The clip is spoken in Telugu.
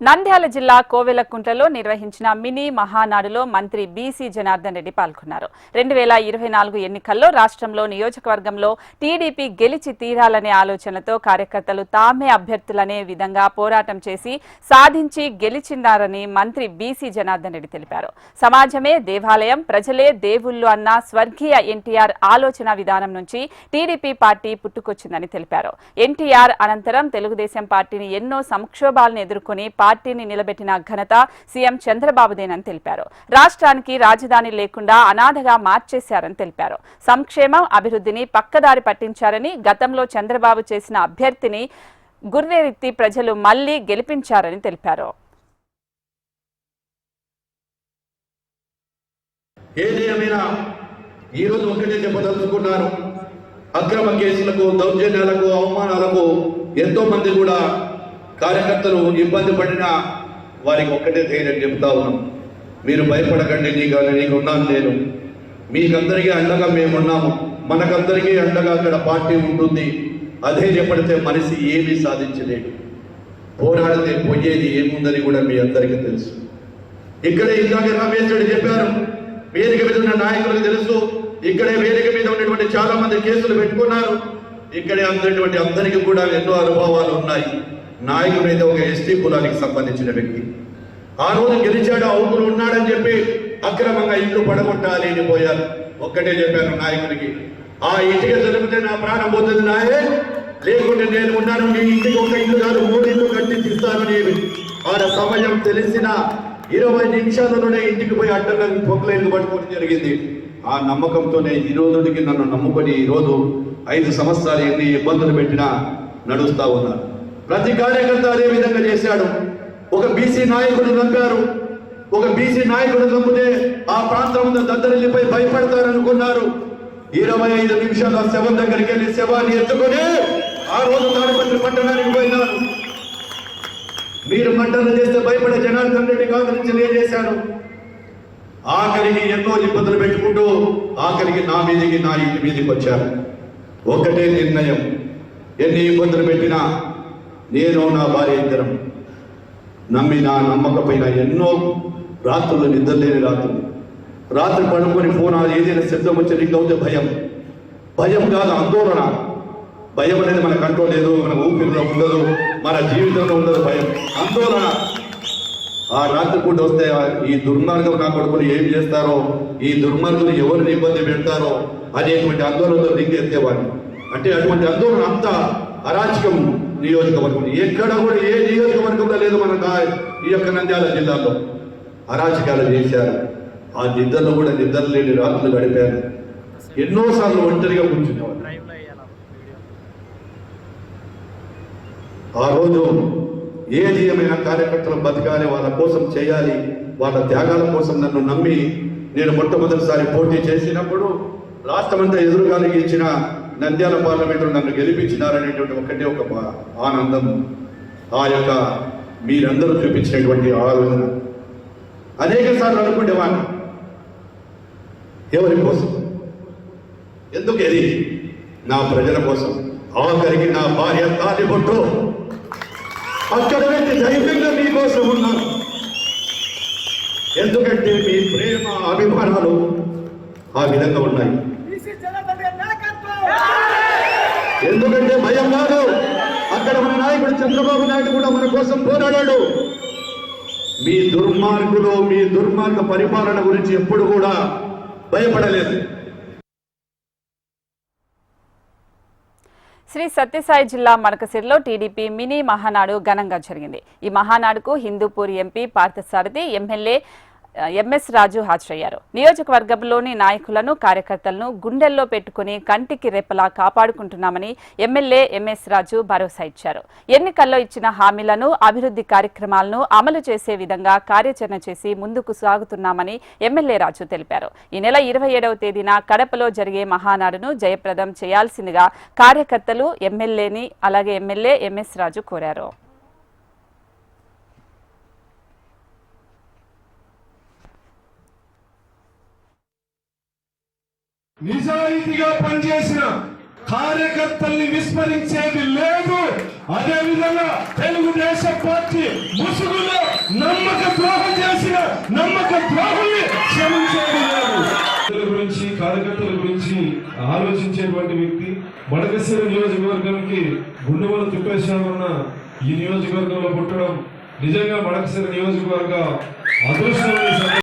నంద్యాల జిల్లా కోవెలకుంటలో నిర్వహించిన మినీ మహానాడులో మంత్రి బీసీ జనార్దన్ రెడ్డి పాల్గొన్నారు. 2024 ఎన్నికల్లో రాష్ట్రంలో నియోజకవర్గంలో టీడీపీ గెలిచి తీరాలనే ఆలోచనతో కార్యకర్తలు తామే అభ్యర్థులనే విధంగా పోరాటం చేసి సాధించి గెలిచినారని మంత్రి బీసీ జనార్దన్ రెడ్డి తెలిపారు. సమాజమే దేవాలయం, ప్రజలే దేవుళ్లు అన్న స్వర్గీయ ఎన్టీఆర్ ఆలోచన విధానం నుంచి టీడీపీ పార్టీ పుట్టుకొచ్చిందని తెలిపారు. ఎన్టీఆర్ అనంతరం తెలుగుదేశం పార్టీని ఎన్నో సంక్షోభాలను ఎదుర్కొని పార్టీని నిలబెట్టిన ఘనత సీఎం చంద్రబాబుదేనని తెలిపారు. రాష్ట్రానికి రాజధాని లేకుండా అనాథగా మార్చేశారని తెలిపారు. సంక్షేమం, అభివృద్ధిని పక్కదారి పట్టించారని, గతంలో చంద్రబాబు చేసిన అభ్యర్థిని గుర్రెత్తి ప్రజలు మళ్లీ గెలిపించారని తెలిపారు. ఈరోజు ఒకటే చెప్పదలుచుకున్నారు. అక్రమ కేసులకు, దౌర్జన్యాలకు, అవమానాలకు ఎంతో మంది కూడా కార్యకర్తలు ఇబ్బంది పడిన వారికి ఒక్కటే ధైర్యం చెప్తా ఉన్నాం. మీరు భయపడకండి, నీకున్నాను నేను, మీకందరికీ అండగా మేమున్నాము, మనకందరికీ అండగా అక్కడ పార్టీ ఉంటుంది. అదే చెప్పడితే మనిషి ఏమీ సాధించలేడు. పోరాడితే పోయేది ఏముందని కూడా మీ అందరికీ తెలుసు. ఇక్కడే ఇందాక రమేష్ రెడ్డి చెప్పారు, వేదిక మీద ఉన్న నాయకులకు తెలుసు. ఇక్కడే వేదిక మీద ఉన్నటువంటి చాలా మంది కేసులు పెట్టుకున్నారు. ఇక్కడే అందరిటువంటి అందరికీ కూడా ఎన్నో అనుభవాలు ఉన్నాయి. నాయకుడు అయితే ఒక ఎస్టీ కులానికి సంబంధించిన వ్యక్తి. ఆ రోజు గెలిచాడు, అవుతులు ఉన్నాడని చెప్పి అక్రమంగా ఇల్లు పడగొట్టాలి అని పోయారు. ఒక్కటే చెప్పాను నాయకుడికి, ఆ ఇంటికి జరిగితే నా ప్రాణం పోతుంది నాయే, లేకుంటే నేను ఉన్నాను, నీ ఇంటికి ఒక ఇల్లు కాదు 3 ఇల్లు కట్టిస్తానని ఆడ సమయం తెలిసిన 20 నిమిషాలలోనే ఇంటికి పోయి అడ్డంగా పొక్కల ఇల్లు పట్టుకోవడం జరిగింది. ఆ నమ్మకంతోనే ఈ రోజుకి నన్ను నమ్ముకొని ఈరోజు 5 సంవత్సరాలు ఎన్ని ఇబ్బందులు పెట్టినా నడుస్తా ఉన్నారు. ప్రతి కార్యకర్త అదే విధంగా చేశాడు. ఒక బీసీ నాయకుడు చంపారు. ఒక బీసీ నాయకుడు చంపితే ఆ ప్రాంతంలో దద్దరిల్లిపై భయపడతారనుకున్నారు. 25 నిమిషాలు ఆ శవం దగ్గరికి వెళ్ళి శవాన్ని ఎత్తుకొని ఆ రోజు తాడిపత్రి పట్టణానికి పోయినారు. మీరు మంటలు చేస్తే భయపడే జనార్దన్ రెడ్డి కాదని తెలియజేశాడు. ఆఖరికి ఎన్నో ఇబ్బందులు పెట్టుకుంటూ ఆఖరికి నా మీదికి, నా ఇంటి మీదకి వచ్చారు. ఒకటే నిర్ణయం, ఎన్ని ఇబ్బందులు పెట్టినా నేను, నా భార్య ఇద్దరం నమ్మిన నమ్మకపోయినా ఎన్నో రాత్రులు నిద్రలేని రాత్రి పడుకొని ఫోన్ ఏదైనా శబ్దం వచ్చి రింగ్ అవుతే భయం కాదు, ఆందోళన. భయం అనేది మన కంట్రోల్ లేదు, మన ఊపిరిలో ఉండదు, మన జీవితంలో ఉండదు. భయం, ఆందోళన. ఆ రాత్రి పూట వస్తే ఈ దుర్మార్గం నా కొడుకులు ఏం చేస్తారో, ఈ దుర్మార్గులు ఎవరిని ఇబ్బంది పెడతారో అనేటువంటి ఆందోళనతో రింగ్ ఎత్తేవాడిని. అంటే అటువంటి ఆందోళన అంతా అరాచకం. నియోజకవర్గం ఎక్కడ కూడా ఏ నియోజకవర్గంలో లేదు మన ఈ యొక్క నంద్యాల జిల్లాలో అరాచకాలు చేశారు. ఆ నిద్రలో కూడా నిద్ర లేని రాత్రులు గడిపారు. ఎన్నోసార్లు ఒంటరిగా కూర్చునేవారు. ఆ రోజు ఏది ఏమైనా కార్యకర్తలు బతకాలి, వాళ్ళ కోసం చేయాలి, వాళ్ళ త్యాగాల కోసం నన్ను నమ్మి నేను మొట్టమొదటిసారి పోటీ చేసినప్పుడు రాష్ట్రమంతా ఎదురుగాలికి ఇచ్చిన నంద్యాల పార్లమెంటులో నన్ను గెలిపించినారనేటువంటి ఒకటే ఒక ఆనందం. ఆ యొక్క మీరందరూ చూపించినటువంటి ఆలోచన అనేక సార్లు అనుకునేవాడిని, ఎవరి కోసం, ఎందుకు, ఇది నా ప్రజల కోసం. ఆఖరికి నా భార్య తాలిబొట్టు అక్కడ పెట్టి ధైర్యంగా మీకోసం ఉన్నాను. ఎందుకంటే మీ ప్రేమ, అభిమానాలు ఆ విధంగా ఉన్నాయి. ఎందుకంటే భయం కాదు. అక్కడ మన నాయకుడు చంద్రబాబు నాయుడు కూడా మన కోసం పోరాడాడు. మీ దుర్మార్గులు, మీ దుర్మార్గ పరిపాలన గురించి ఎప్పుడు కూడా భయపడలేదు. శ్రీ సత్యసాయి జిల్లా మరకసిరిలో టీడీపీ మినీ మహానాడు ఘనంగా జరిగింది. ఈ మహానాడుకు Hindupur MP Parthasarathi, MLA MS Raju హాజరయ్యారు. నియోజకవర్గంలోని నాయకులను, కార్యకర్తలను గుండెల్లో పెట్టుకుని కంటికి రెప్పలా కాపాడుకుంటున్నామని ఎమ్మెల్యే ఎంఎస్ రాజు భరోసా ఇచ్చారు. ఎన్నికల్లో ఇచ్చిన హామీలను, అభివృద్ధి కార్యక్రమాలను అమలు చేసే విధంగా కార్యాచరణ చేసి ముందుకు సాగుతున్నామని ఎమ్మెల్యే రాజు తెలిపారు. ఈ నెల 27వ తేదీన కడపలో జరిగే మహానాడును జయప్రదం చేయాల్సిందిగా కార్యకర్తలు ఎమ్మెల్యేని, అలాగే ఎమ్మెల్యే ఎంఎస్ రాజు కోరారు. నిజాయితీగా పనిచేసిన కార్యకర్తల్ని విస్మరించేది లేదు. అదేవిధంగా తెలుగుదేశం పార్టీ ముసుగులో మడకశిర నియోజకవర్గానికి గుండెవల తిప్పేశ్వరన్న ఈ నియోజకవర్గంలో పుట్టడం నిజంగా మడకశిర నియోజకవర్గ అదృష్టం